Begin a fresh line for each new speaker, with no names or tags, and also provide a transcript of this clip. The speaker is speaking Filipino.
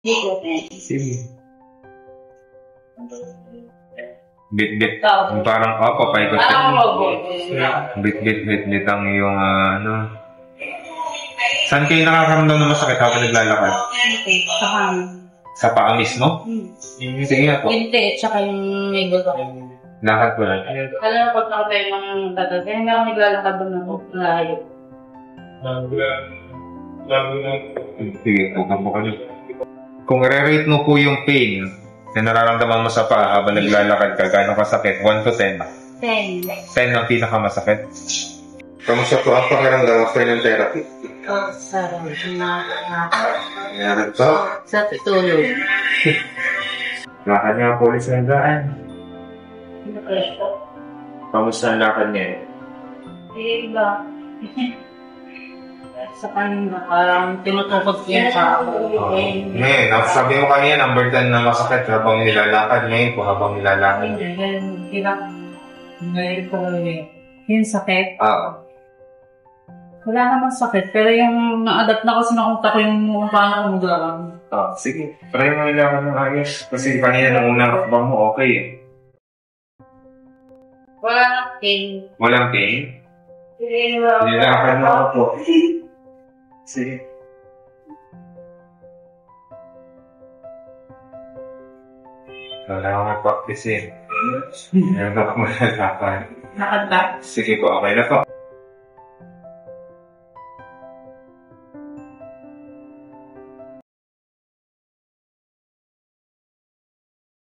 Sige. Bit-bit. Parang papaikot ka. Bit-bit ang iyong ano. Saan kayo nakakaramdam ng masakit habang naglalakad? Sa paa mismo? Sige nga po.
Hindi, tsaka yung may gulo.
Lakad ko lang.
Alam mo, pag nakatayo ng tagal, kaya nga ako naglalakad doon ako layo.
Sige, huwag po kayo. Kung re-rate mo po yung pain na nararamdaman mo sa paa habang naglalakad ka, gano'ng kasakit? 1 to 10?
10.
10 ang pinakamasakit. Kamusta po ang pakiramdam after ng therapy?
Sarap
Ayan po.
sa tulog.
Lakad nga po ulit sa nagaan. Kamusta ang lakad niya?
Iba. Sa kanina, parang tinutukod ko yung paa ko.
Ngayon, sabi mo kanina, number 10 na masakit habang nilalakad. Ngayon po, habang nilalakad.
Ngayon ko yung sakit. Wala namang sakit, pero yung na-adapt na kasi nakunta ko yung paano umugaran.
Sige. Try mo nila ng ayos. Kasi kanina nung unang akbang mo, okay eh.
Wala nang pain.
Walang pain?
Hindi
Nilakad mo ako po. Sige. Wala akong mag-practice eh. Meron ako mo nalakad.
Nakanta.
Sige po, okay na po.